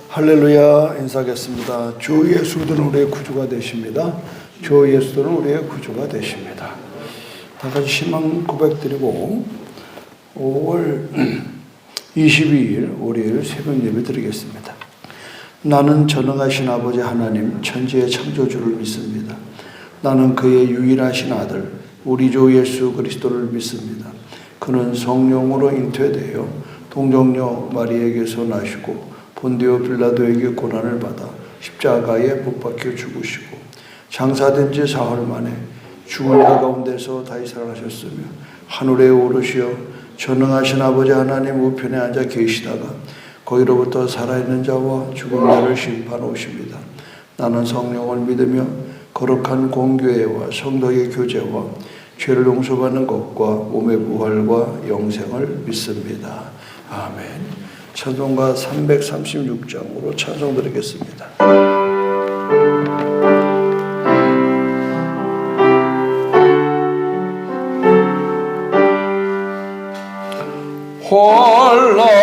할렐루야. 인사하겠습니다. 주 예수는 우리의 구주가 되십니다. 주 예수는 우리의 구주가 되십니다. 다 같이 신앙 고백드리고 5월 22일 월요일 새벽 예배 드리겠습니다. 나는 전능하신 아버지 하나님 천지의 창조주를 믿습니다. 나는 그의 유일하신 아들 우리 주 예수 그리스도를 믿습니다. 그는 성령으로 잉태되어 동정녀 마리에게서 나시고 본디오 빌라도에게 고난을 받아 십자가에 못 박혀 죽으시고 장사된 지 사흘 만에 죽은 자 가운데서 다시 살아나셨으며 하늘에 오르시어 전능하신 아버지 하나님 우편에 앉아 계시다가 거기로부터 살아있는 자와 죽은 자를 심판하십니다. 나는 성령을 믿으며 거룩한 공교회와 성도의 교제와 죄를 용서받는 것과 몸의 부활과 영생을 믿습니다. 아멘. 찬송가 336장으로 찬송 드리겠습니다.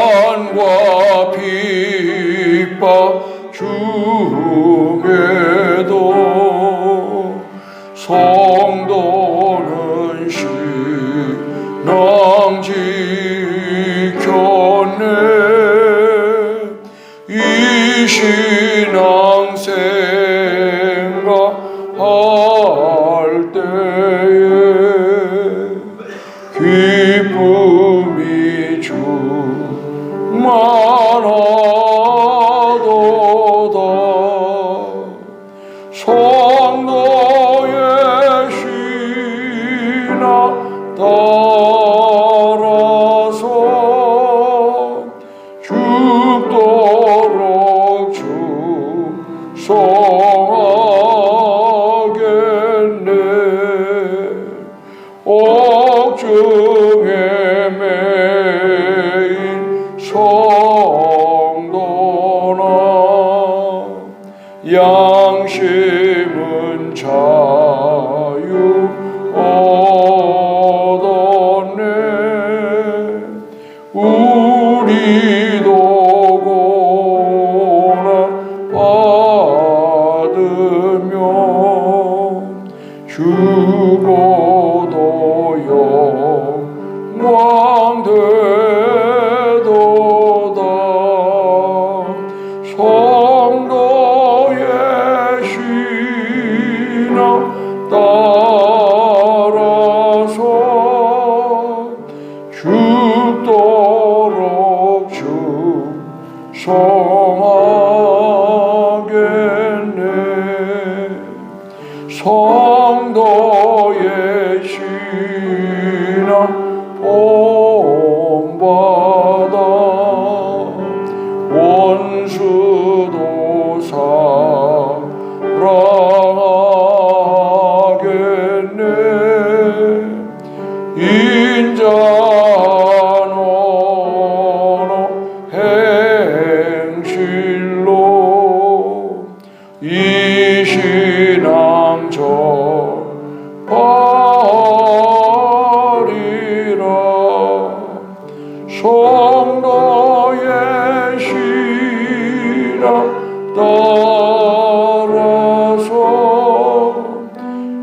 환난과 핍박 중에도 성도는 신앙 지켰네. 이 신앙 생각할 때에 기쁨이 충만하도다. 성도의 신앙 따라서 죽도록 충성하겠네. 옥중에 매인 성도나 양심은 자유 얻었네. 우리도 고난 받으며 죽어도 영광 되도다. 성도의 신앙 따라서 죽도록 충성하겠네. 성도의 신앙 본받아 원수도 사랑하겠네. 인자노노 행실로 이 신앙 전하리라. 성도의 신앙 따라서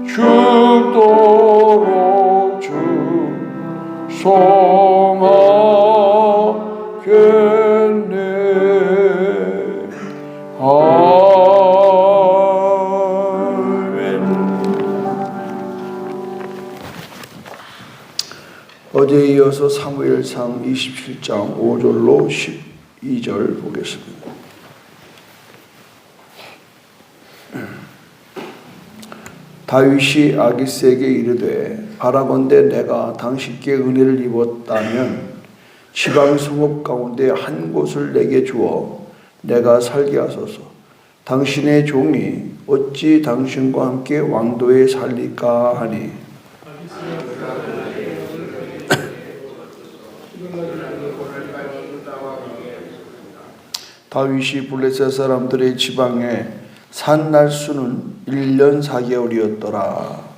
죽도록 충성하겠네. 아멘. 어제에 이어서 사무엘상 27장 5절로 12절 보겠습니다. 다윗이 아기스에게 이르되 바라건대 내가 당신께 은혜를 입었다면 지방 성읍 가운데 한 곳을 내게 주어 내가 살게 하소서. 당신의 종이 어찌 당신과 함께 왕도에 살리까 하니 다윗이 블레셋 사람들의 지방에 산 날수는 1년 4개월이었더라.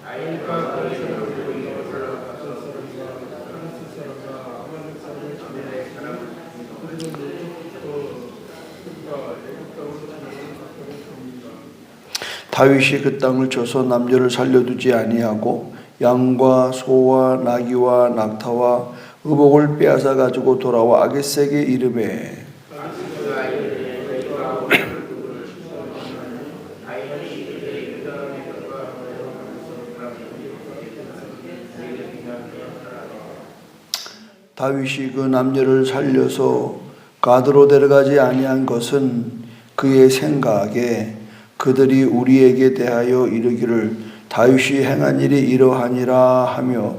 다윗이 그 땅을 쳐서 남녀를 살려두지 아니하고 양과 소와 나귀와 낙타와 의복을 빼앗아 가지고 돌아와 아기새에게 이르매 다윗이 그 남녀를 살려서 가드로 데려가지 아니한 것은 그의 생각에 그들이 우리에게 대하여 이르기를 다윗이 행한 일이 이러하니라 하며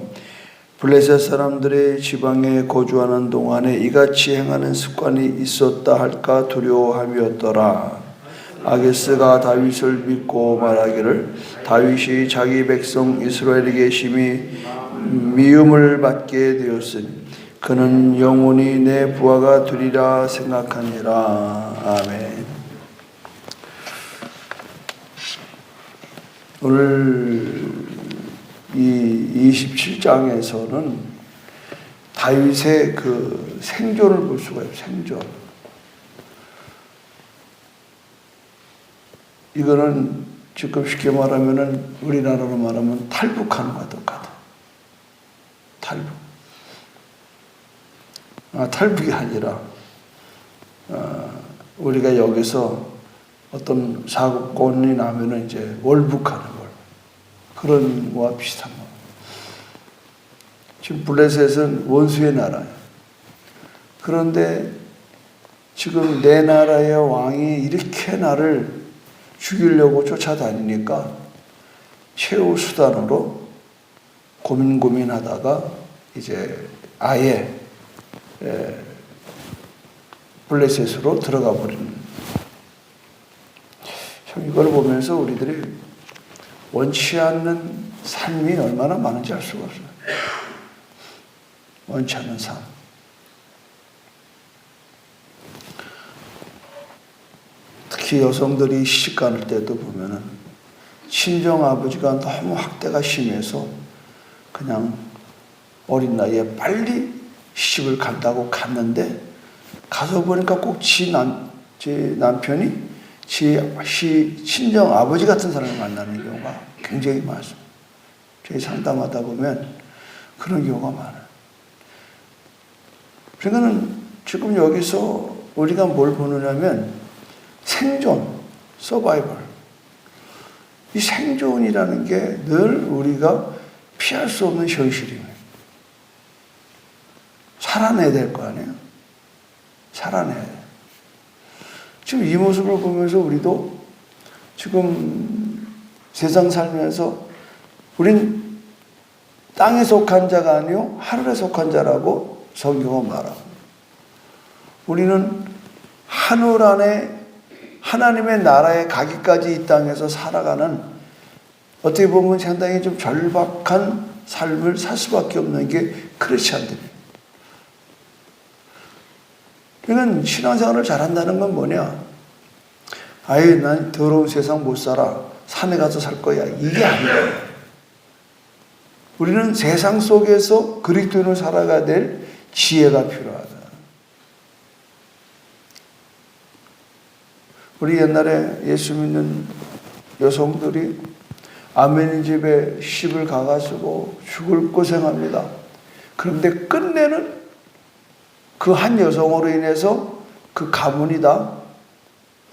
블레셋 사람들의 지방에 거주하는 동안에 이같이 행하는 습관이 있었다 할까 두려워함이었더라. 아게스가 다윗을 믿고 말하기를 다윗이 자기 백성 이스라엘에게 심히 미움을 받게 되었으니 그는 영원히 내 부하가 되리라 생각하니라. 아멘. 오늘 이 27장에서는 다윗의 그 생존을 볼 수가 있어요. 생존. 이거는 지금 쉽게 말하면은 우리나라로 말하면 탈북하는 것과 똑같아. 탈북. 탈북이 아니라 우리가 여기서 어떤 사건이 나면은 이제 월북하는 걸 그런 거와 비슷한 거. 지금 블레셋은 원수의 나라예요. 그런데 지금 내 나라의 왕이 이렇게 나를 죽이려고 쫓아다니니까 최후 수단으로 고민하다가 이제 아예 블레셋으로 들어가 버리는. 참 이걸 보면서 우리들이 원치 않는 삶이 얼마나 많은지 알 수가 없어요. 원치 않는 삶. 특히 여성들이 시집 가는 때도 보면은 친정 아버지가 너무 학대가 심해서 그냥 어린 나이에 빨리 시집을 간다고 갔는데 가서 보니까 꼭 제 남편이 친정 아버지 같은 사람을 만나는 경우가 굉장히 많습니다. 저희 상담하다 보면 그런 경우가 많아요. 그러니까는 지금 여기서 우리가 뭘 보느냐면 생존, 서바이벌. 이 생존이라는 게 늘 우리가 피할 수 없는 현실이에요. 살아내야 될 거 아니에요? 살아내야 돼요. 지금 이 모습을 보면서 우리도 지금 세상 살면서 우린 땅에 속한 자가 아니요 하늘에 속한 자라고 성경은 말하고 우리는 하늘 안에 하나님의 나라에 가기까지 이 땅에서 살아가는 어떻게 보면 상당히 좀 절박한 삶을 살 수밖에 없는 게 크리스찬들이에요. 그러니까 신앙생활을 잘한다는 건 뭐냐? 아유, 난 더러운 세상 못 살아. 산에 가서 살 거야. 이게 아니에요. 우리는 세상 속에서 그리스도인으로 살아가야 될 지혜가 필요하다. 우리 옛날에 예수 믿는 여성들이 아멘인 집에 시집을 가가지고 죽을 고생합니다. 그런데 끝내는 그 한 여성으로 인해서 그 가문이 다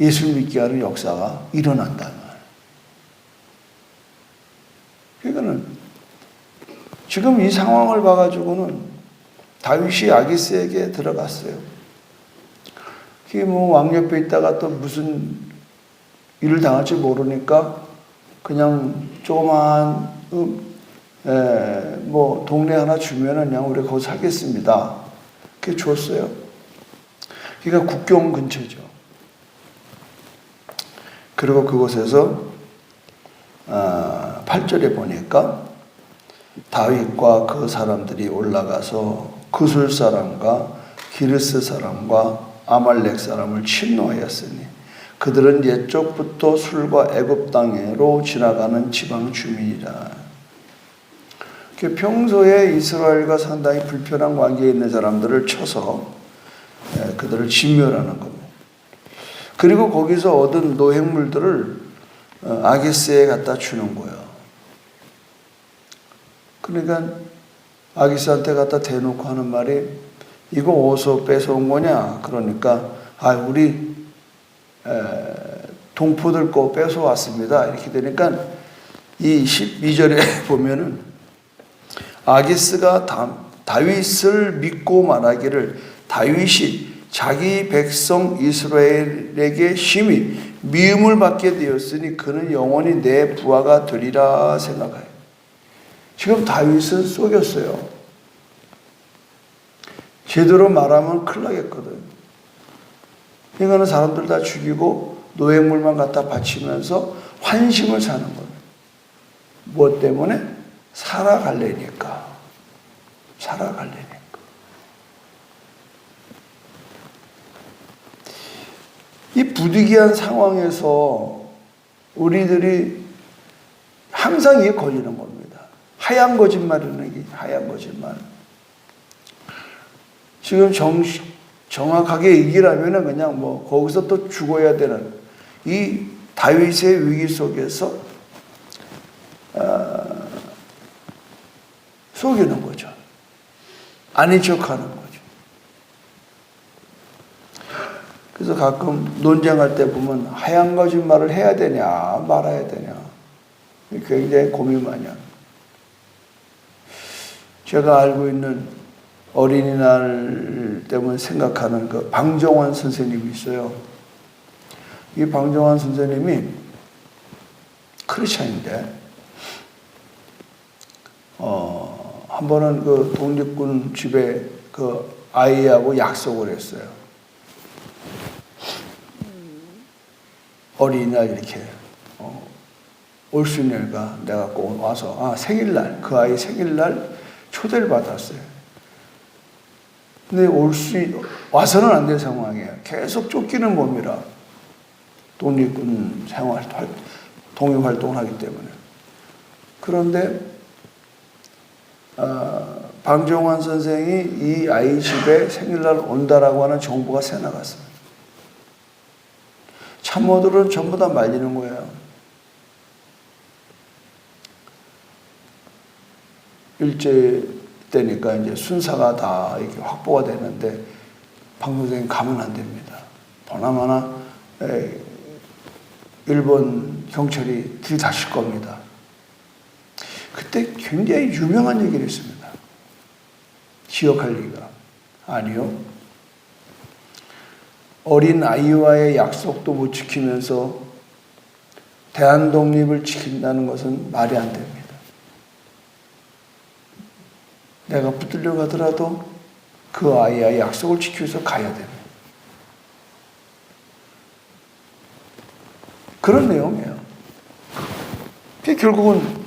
예수 믿게 하는 역사가 일어난다는 거예요. 그러니까는 지금 이 상황을 봐가지고는 다윗이 아기스에게 들어갔어요. 그게 뭐 왕 옆에 있다가 또 무슨 일을 당할지 모르니까 그냥 조그만 뭐 동네 하나 주면은 그냥 우리 거기 살겠습니다. 그게 줬어요. 그러니까 국경 근처죠. 그리고 그곳에서 8절에 보니까 다윗과 그 사람들이 올라가서 그술 사람과 기르스 사람과 아말렉 사람을 침노하였으니 그들은 옛적부터 술과 애굽 땅으로 지나가는 지방 주민이라. 평소에 이스라엘과 상당히 불편한 관계에 있는 사람들을 쳐서 그들을 진멸하는 겁니다. 그리고 거기서 얻은 노획물들을 아기스에 갖다 주는 거예요. 그러니까 아기스한테 갖다 대놓고 하는 말이 이거 어디서 뺏어온 거냐? 그러니까 우리 동포들 거 뺏어왔습니다. 이렇게 되니까 이 12절에 보면은 아기스가 다윗을 믿고 말하기를 다윗이 자기 백성 이스라엘에게 심히 미움을 받게 되었으니 그는 영원히 내 부하가 되리라 생각해요. 지금 다윗은 속였어요. 제대로 말하면 큰일 나겠거든. 이거는 사람들 다 죽이고 노획물만 갖다 바치면서 환심을 사는 거예요. 무엇 때문에? 살아갈래니까. 살아갈래니까. 이 부득이한 상황에서 우리들이 항상 이게 걸리는 겁니다. 하얀 거짓말이라는 게 하얀 거짓말. 지금 정확하게 얘기를 하면은 그냥 거기서 또 죽어야 되는 이 다윗의 위기 속에서 속이는 거죠. 아닌 척하는 거죠. 그래서 가끔 논쟁할 때 보면 하얀 거짓말을 해야 되냐 말아야 되냐 굉장히 고민 많이 합니다. 제가 알고 있는 어린이날 때문에 생각하는 그 방정환 선생님이 있어요. 이 방정환 선생님이 크리스찬인데 한 번은 그 독립군 집에 그 아이하고 약속을 했어요. 어린이날 이렇게 올 수 있는가 내가 꼭 와서 생일날 그 아이 생일날 초대를 받았어요. 근데 와서는 안 될 상황이에요. 계속 쫓기는 몸이라 독립군 독립활동을 하기 때문에. 그런데 방정환 선생이 이 아이 집에 생일날 온다라고 하는 정보가 새 나갔어요. 참모들은 전부 다 말리는 거예요. 일제 때니까 이제 순사가 다 이렇게 확보가 되는데 방 선생님 가면 안 됩니다. 보나마나 일본 경찰이 들이닥칠 겁니다. 그때 굉장히 유명한 얘기를 했습니다. 기억할 리가. 아니요. 어린 아이와의 약속도 못 지키면서 대한독립을 지킨다는 것은 말이 안 됩니다. 내가 붙들려 가더라도 그 아이와의 약속을 지키기 위해서 가야 됩니다. 그런 내용이에요. 결국은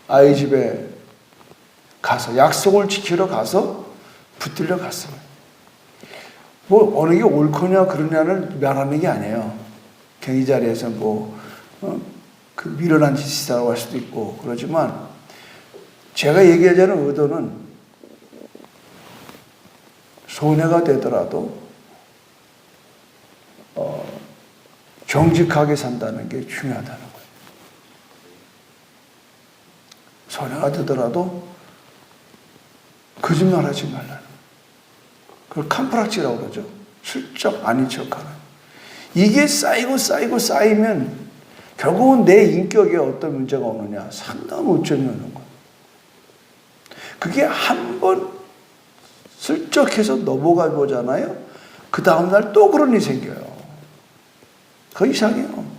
아이 집에 가서 약속을 지키러 가서 붙들려 갔어요. 어느 게 옳거냐 그러냐를 말하는 게 아니에요. 경위 자리에서 그 미련한 짓이라고 할 수도 있고 그러지만 제가 얘기하자는 의도는 손해가 되더라도 정직하게 산다는 게 중요하다는 거예요. 손해가 되더라도 거짓말하지 말라는. 그걸 캄프락지라고 그러죠. 슬쩍 아닌 척하는. 이게 쌓이면 결국은 내 인격에 어떤 문제가 오느냐 상당한 오점이 오는 거예요. 그게 한 번 슬쩍해서 넘어가 보잖아요. 그 다음날 또 그런 일이 생겨요. 그거 이상해요.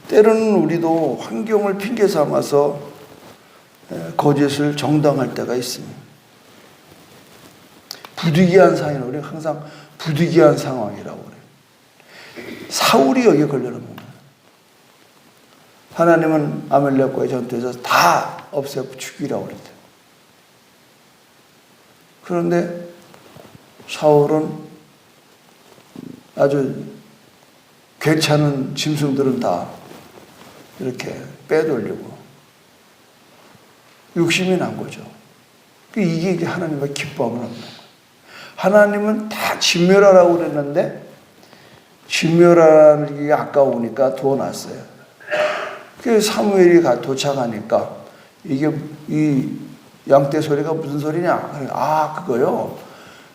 때로는 우리도 환경을 핑계 삼아서 거짓을 정당할 때가 있습니다. 부득이한 상황은 우리가 항상 부득이한 상황이라고 그래요. 사울이 여기에 걸려는 겁니다. 하나님은 아말렉과의 전투에서 다 없애 죽이라고 그랬대요. 그런데 사울은 아주 괜찮은 짐승들은 다 이렇게 빼돌리고 욕심이 난 거죠. 이게 하나님과 기뻐함을 얻는 거예요. 하나님은 다 진멸하라고 그랬는데 진멸하기 아까우니까 두어놨어요. 사무엘이 도착하니까 이게 이 양떼 소리가 무슨 소리냐? 그거요.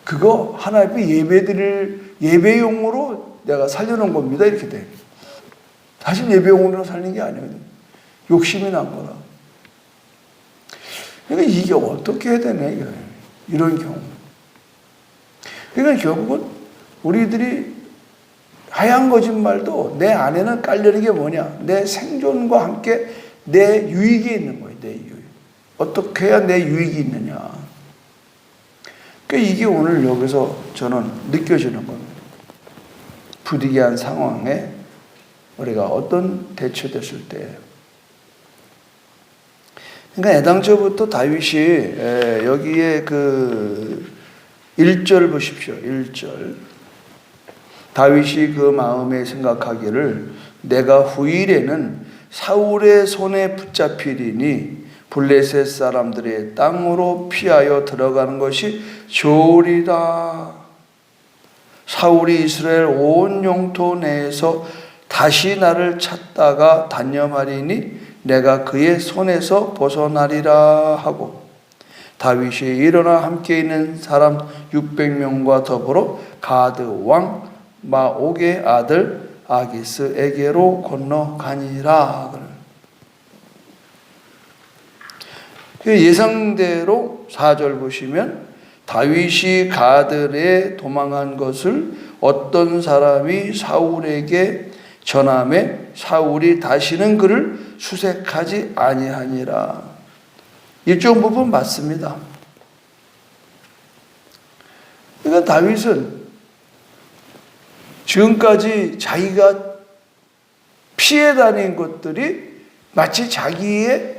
그거 하나님 앞에 예배드릴 예배용으로 내가 살려놓은 겁니다. 이렇게 돼. 다시 예배용으로 살린 게 아니거든요. 욕심이 난 거라. 그러니까 이게 어떻게 해야 되네, 이런 경우. 그러니까 결국은 우리들이 하얀 거짓말도 내 안에는 깔려는 게 뭐냐? 내 생존과 함께 내 유익이 있는 거예요, 내 유익. 어떻게 해야 내 유익이 있느냐. 그러니까 이게 오늘 여기서 저는 느껴지는 겁니다. 부득이한 상황에 우리가 어떤 대처됐을 때. 그러니까 애당초부터 다윗이 여기에 1절 보십시오. 1절. 다윗이 그 마음에 생각하기를 내가 후일에는 사울의 손에 붙잡히리니 블레셋 사람들의 땅으로 피하여 들어가는 것이 좋으리다. 사울이 이스라엘 온 영토 내에서 다시 나를 찾다가 단념하리니 내가 그의 손에서 벗어나리라 하고 다윗이 일어나 함께 있는 사람 600명과 더불어 가드 왕 마옥의 아들 아기스에게로 건너가니라. 예상대로 4절 보시면 다윗이 가드에 도망한 것을 어떤 사람이 사울에게 전함에 사울이 다시는 그를 수색하지 아니하니라. 일정 부분 맞습니다. 그러니까 다윗은 지금까지 자기가 피해 다닌 것들이 마치 자기의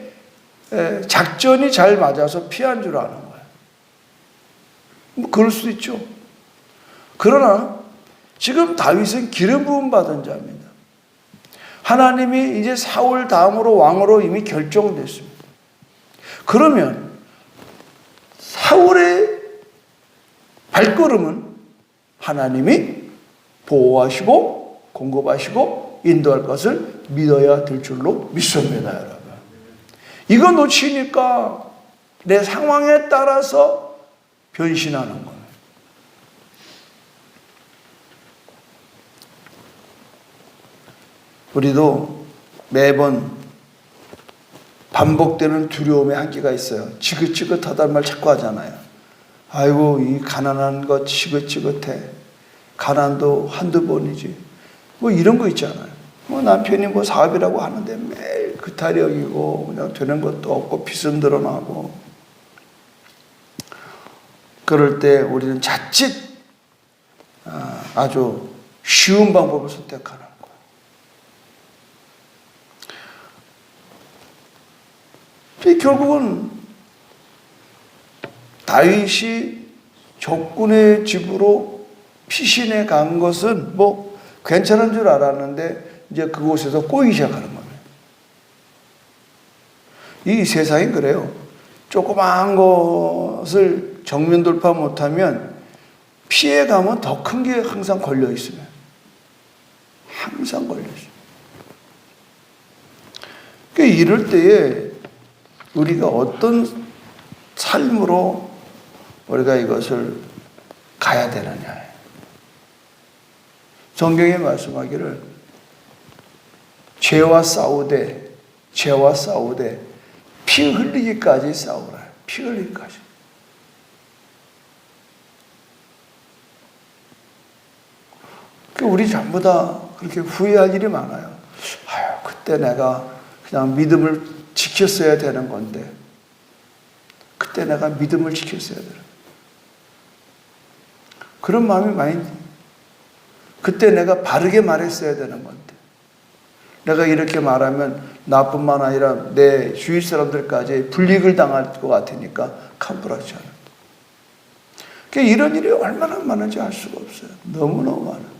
작전이 잘 맞아서 피한 줄 아는 거예요. 뭐 그럴 수도 있죠. 그러나 지금 다윗은 기름 부음 받은 자입니다. 하나님이 이제 사울 다음으로 왕으로 이미 결정됐습니다. 그러면 사울의 발걸음은 하나님이 보호하시고 공급하시고 인도할 것을 믿어야 될 줄로 믿습니다, 여러분. 이거 놓치니까 내 상황에 따라서 변신하는 거예요. 우리도 매번 반복되는 두려움의 한계가 있어요. 지긋지긋하다는 말 자꾸 하잖아요. 아이고, 이 가난한 것 지긋지긋해. 가난도 한두 번이지. 뭐 이런 거 있잖아요. 뭐 남편이 뭐 사업이라고 하는데 매일 그타력이고 그냥 되는 것도 없고 빚은 늘어나고. 그럴 때 우리는 자칫 아주 쉬운 방법을 선택하는 거예요. 결국은 다윗이 적군의 집으로 피신해 간 것은 뭐 괜찮은 줄 알았는데 이제 그곳에서 꼬이기 시작하는 겁니다. 이 세상이 그래요. 조그마한 것을 정면 돌파 못하면 피해가면 더 큰 게 항상 걸려 있으면 항상 걸려 있어요. 그러니까 이럴 때에 우리가 어떤 삶으로 우리가 이것을 가야 되느냐. 성경에 말씀하기를 죄와 싸우되 피 흘리기까지 싸우라. 피 흘리기까지. 우리 전부 다 그렇게 후회할 일이 많아요. 아유, 그때 내가 그냥 믿음을 지켰어야 되는 건데, 그때 내가 믿음을 지켰어야 되는. 그런 마음이 많이. 그때 내가 바르게 말했어야 되는 건데, 내가 이렇게 말하면 나뿐만 아니라 내 주위 사람들까지 불이익을 당할 것 같으니까 캄불하지 않아. 그러니까 이런 일이 얼마나 많은지 알 수가 없어요. 너무너무 많아요.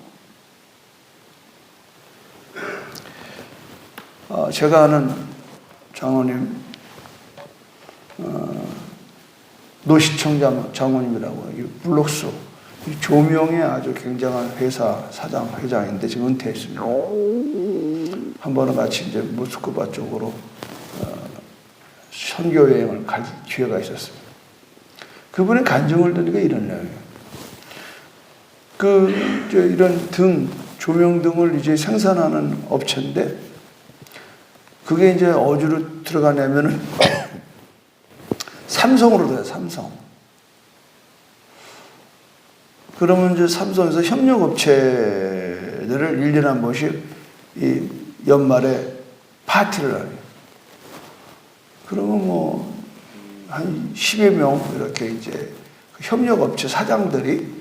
제가 아는 장로님 노시청 장모님이라고 이 블록스 이 조명의 아주 굉장한 회사 사장 회장인데 지금 은퇴했습니다. 한 번은 같이 이제 모스크바 쪽으로 선교 여행을 갈 기회가 있었습니다. 그분의 간증을 들으니까 이런 내용이에요. 이런 조명 등을 이제 생산하는 업체인데, 그게 이제 어디로 들어가냐면은, 삼성으로 돼요, 삼성. 그러면 이제 삼성에서 협력업체들을 1년에 한 번씩 이 연말에 파티를 하요. 그러면 뭐, 한 10여 명 이렇게 이제 그 협력업체 사장들이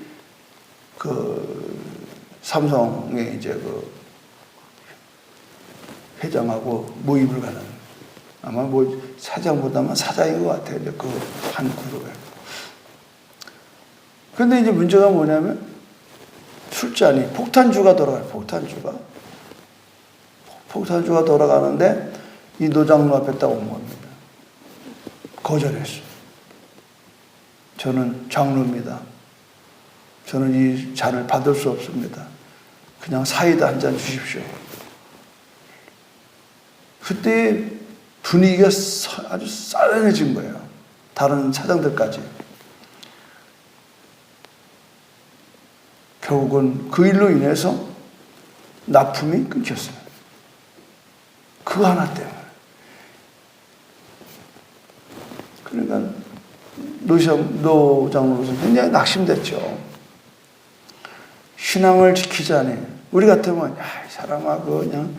삼성의 이제 회장하고 모임을 가는, 아마 뭐 사장보다는 사장인 것 같아요. 이제 한 그룹에. 근데 이제 문제가 뭐냐면 술잔이 폭탄주가 돌아가요. 폭탄주가 돌아가는데 이 노장로 앞에 딱 온 겁니다. 거절했어요. 저는 장로입니다. 저는 이 잔을 받을 수 없습니다. 그냥 사이다 한 잔 주십시오. 그때 분위기가 아주 싸늘해진 거예요. 다른 사장들까지. 결국은 그 일로 인해서 납품이 끊겼어요. 그거 하나 때문에. 그러니까 노 장로는 굉장히 낙심됐죠. 신앙을 지키자니 우리 같으면 이 사람아 그냥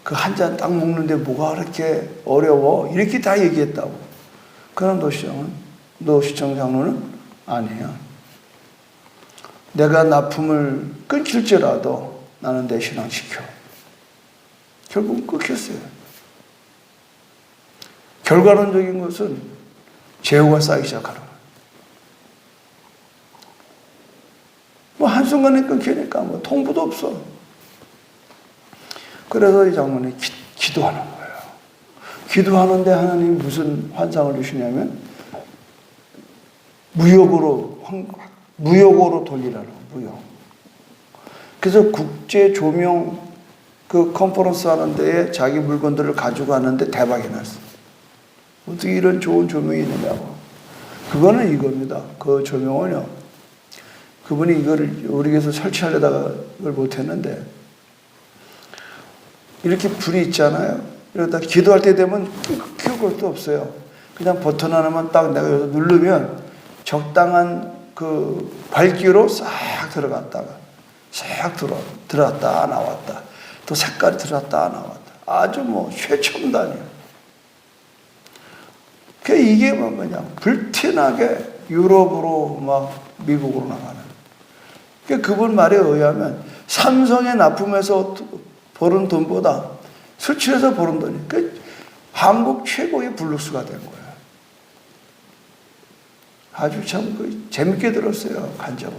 그 한 잔 딱 먹는데 뭐가 그렇게 어려워 이렇게 다 얘기했다고. 그런 노시청 장로는 아니에요. 내가 납품을 끊길지라도 나는 내 신앙 지켜. 결국 끊겼어요. 결과론적인 것은 재고가 쌓이기 시작하는 거예요. 뭐 한순간에 끊기니까 뭐 통보도 없어. 그래서 이 장로는 기도하는 거예요. 기도하는데 하나님이 무슨 환상을 주시냐면 무역으로 돌리라는 무역. 그래서 국제 조명 컨퍼런스 하는 데에 자기 물건들을 가지고 가는데 대박이 났어. 어떻게 이런 좋은 조명이 있느냐고. 그거는 이겁니다. 그 조명은요. 그분이 이거를 우리 교회에서 설치하려다가 그걸 못했는데 이렇게 불이 있잖아요. 이러다 기도할 때 되면 켜고 것도 없어요. 그냥 버튼 하나만 딱 내가 여기서 누르면 적당한 밝기로 싹 들어갔다가 싹 들어왔다 나왔다. 또 색깔이 들어왔다 나왔다. 아주 뭐 최첨단이에요. 이게 뭐냐 불티나게 유럽으로 막 미국으로 나가는. 그분 말에 의하면 삼성에 납품해서 버는 돈보다 술 취해서 버는 돈이 한국 최고의 블루스가 된 거예요. 아주 참 재밌게 들었어요. 간접은.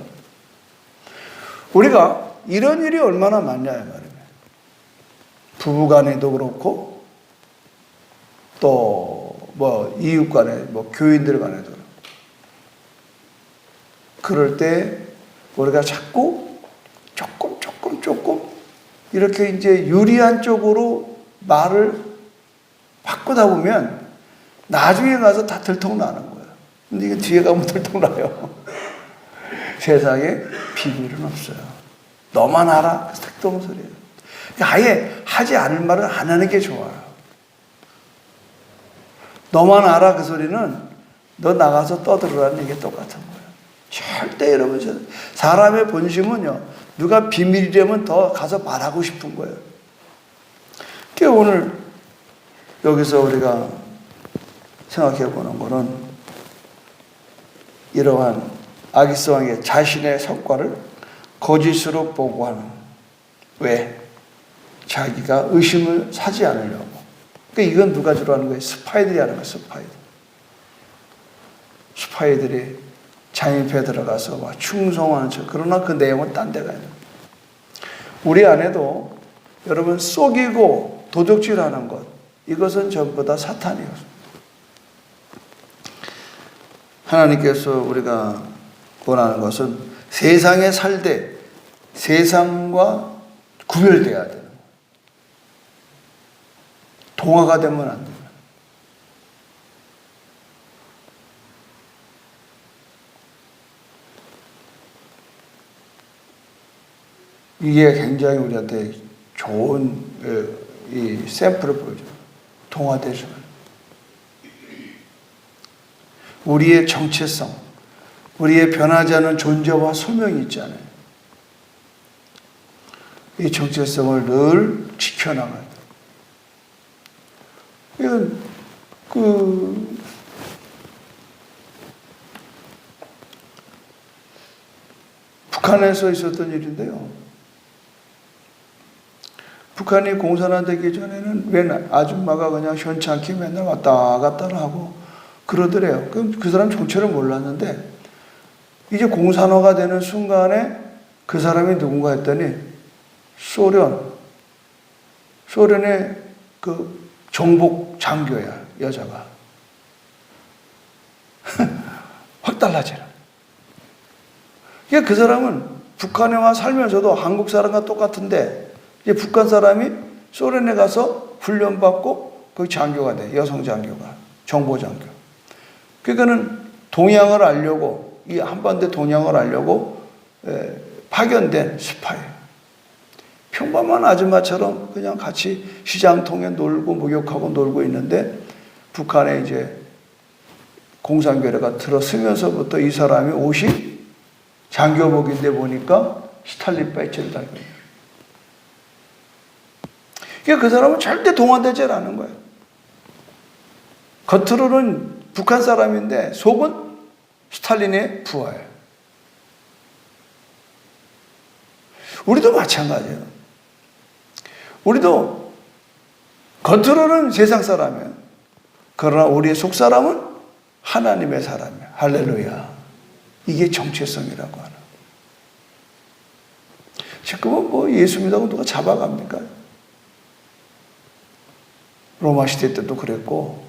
우리가 이런 일이 얼마나 많냐 이 말이에요. 부부간에도 그렇고 또 뭐 이웃 간에 뭐 교인들 간에도 그럴 때 우리가 자꾸 조금 이렇게 이제 유리한 쪽으로 말을 바꾸다 보면 나중에 가서 다 들통나는 거예요. 근데 이게 뒤에 가면 들통나요. 세상에 비밀은 없어요. 너만 알아? 색동소리예요. 아예 하지 않을 말은 안 하는 게 좋아요. 너만 알아 그 소리는 너 나가서 떠들으라는 얘기 똑같은 거예요. 절대 여러분 사람의 본심은요. 누가 비밀이라면 더 가서 말하고 싶은 거예요. 그러니까 오늘 여기서 우리가 생각해 보는 거는 이러한 아기스왕의 자신의 성과를 거짓으로 보고하는. 왜? 자기가 의심을 사지 않으려고. 그러니까 이건 누가 주로 하는 거예요? 스파이들이 하는 거예요. 스파이들이 잠입해 들어가서 막 충성하는 척. 그러나 그 내용은 딴 데 가요. 우리 안에도 여러분 속이고 도둑질하는 것, 이것은 전부 다 사탄이었습니다. 하나님께서 우리가 원하는 것은 세상에 살되 세상과 구별되어야 되는 거예요. 동화가 되면 안 돼요. 이게 굉장히 우리한테 좋은 이 샘플을 보여줘요. 동화되죠. 우리의 정체성, 우리의 변하지 않은 존재와 소명이 있잖아요. 이 정체성을 늘 지켜나가야 돼요. 이건 북한에서 있었던 일인데요. 북한이 공산화되기 전에는 웬 아줌마가 그냥 현찮게 맨날 왔다 갔다 하고 그러더래요. 그 사람 정체를 몰랐는데 이제 공산화가 되는 순간에 그 사람이 누군가 했더니 소련의 그 정복 장교야, 여자가. 확 달라지라. 그 사람은 북한에 와 살면서도 한국 사람과 똑같은데 이제 북한 사람이 소련에 가서 훈련받고 거기 장교가 돼. 여성 장교가. 정보 장교. 그러니까는 동양을 알려고, 이 한반도 동양을 알려고 파견된 스파이예요. 평범한 아줌마처럼 그냥 같이 시장통에 놀고 목욕하고 놀고 있는데 북한에 이제 공산교례가 들어서면서부터 이 사람이 옷이 장교복인데 보니까 스탈린 배지를 달고 있어요. 그 사람은 절대 동화되지 않은 거예요. 겉으로는 북한 사람인데 속은 스탈린의 부하예요. 우리도 마찬가지예요. 우리도 겉으로는 세상 사람이에요. 그러나 우리의 속 사람은 하나님의 사람이에요. 할렐루야. 이게 정체성이라고 하는. 지금은 뭐 예수 믿다고 누가 잡아갑니까? 로마 시대 때도 그랬고,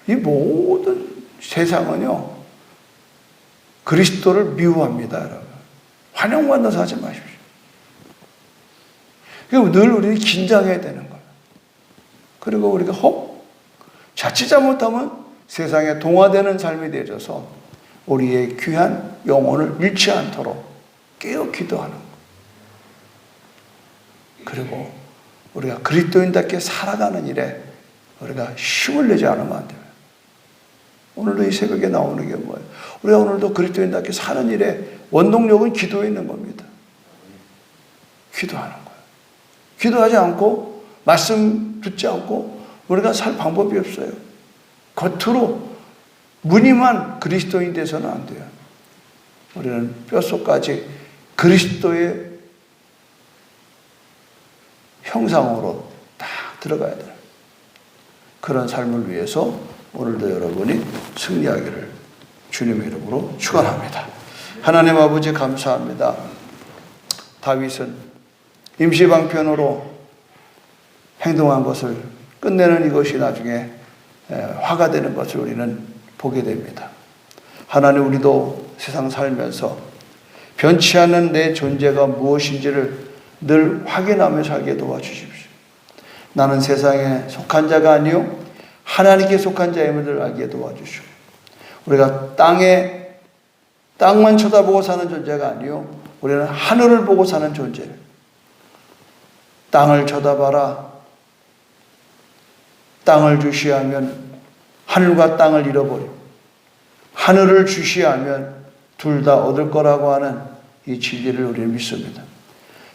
이 모든 세상은요, 그리스도를 미워합니다, 여러분. 환영받아서 하지 마십시오. 그리고 늘 우리는 긴장해야 되는 거예요. 그리고 우리가 자칫 잘못하면 세상에 동화되는 삶이 되어져서 우리의 귀한 영혼을 잃지 않도록 깨어 기도하는 거예요. 그리고 우리가 그리스도인답게 살아가는 일에 우리가 힘을 내지 않으면 안 돼요. 오늘도 이 새벽에 나오는 게 뭐예요? 우리가 오늘도 그리스도인답게 사는 일에 원동력은 기도에 있는 겁니다. 기도하는 거예요. 기도하지 않고 말씀 듣지 않고 우리가 살 방법이 없어요. 겉으로 무늬만 그리스도인 돼서는 안 돼요. 우리는 뼛속까지 그리스도의 형상으로 딱 들어가야 돼요. 그런 삶을 위해서 오늘도 여러분이 승리하기를 주님의 이름으로 축원합니다. 하나님 아버지 감사합니다. 다윗은 임시방편으로 행동한 것을 끝내는 이것이 나중에 화가 되는 것을 우리는 보게 됩니다. 하나님, 우리도 세상 살면서 변치 않는 내 존재가 무엇인지를 늘 확인하며 살게 도와주십시오. 나는 세상에 속한 자가 아니요 하나님께 속한 자임을 알게 도와주시고, 우리가 땅만 쳐다보고 사는 존재가 아니요 우리는 하늘을 보고 사는 존재. 땅을 쳐다봐라. 땅을 주시하면 하늘과 땅을 잃어버리고 하늘을 주시하면 둘 다 얻을 거라고 하는 이 진리를 우리는 믿습니다.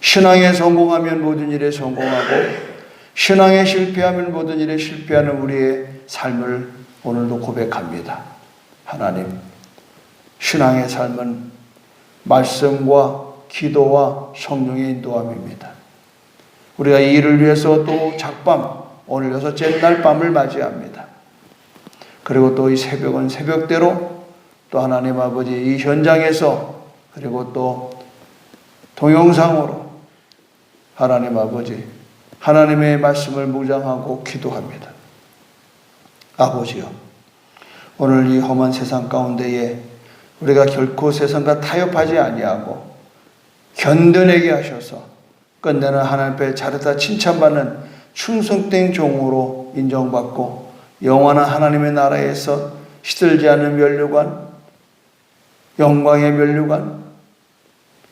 신앙에 성공하면 모든 일에 성공하고 신앙에 실패하면 모든 일에 실패하는 우리의 삶을 오늘도 고백합니다. 하나님, 신앙의 삶은 말씀과 기도와 성령의 인도함입니다. 우리가 이 일을 위해서 또 작밤, 오늘 6째 날 밤을 맞이합니다. 그리고 또 이 새벽은 새벽대로 또 하나님 아버지 이 현장에서 그리고 또 동영상으로 하나님 아버지 하나님의 말씀을 묵상하고 기도합니다. 아버지요, 오늘 이 험한 세상 가운데에 우리가 결코 세상과 타협하지 아니하고 견뎌내게 하셔서 끝내는 하나님 앞에 잘했다 칭찬받는 충성된 종으로 인정받고 영원한 하나님의 나라에서 시들지 않는 면류관, 영광의 면류관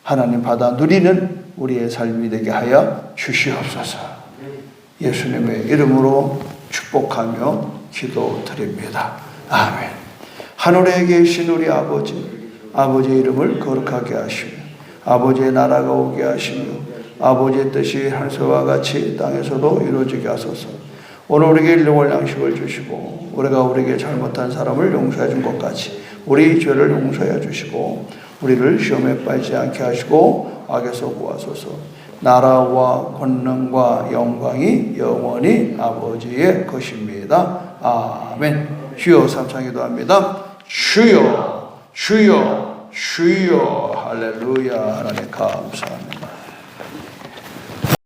하나님 받아 누리는 우리의 삶이 되게 하여 주시옵소서. 예수님의 이름으로 축복하며 기도드립니다. 아멘. 하늘에 계신 우리 아버지의 이름을 거룩하게 하시며 아버지의 나라가 오게 하시며 아버지의 뜻이 하늘과 같이 땅에서도 이루어지게 하소서. 오늘 우리에게 일용할 양식을 주시고 우리가 우리에게 잘못한 사람을 용서해 준 것 같이 우리 죄를 용서해 주시고 우리를 시험에 빠지지 않게 하시고 악에서 구하소서. 나라와 권능과 영광이 영원히 아버지의 것입니다. 아멘. 주여 삼창 기도합니다. 주여 주여 주여 할렐루야. 하나님 감사합니다.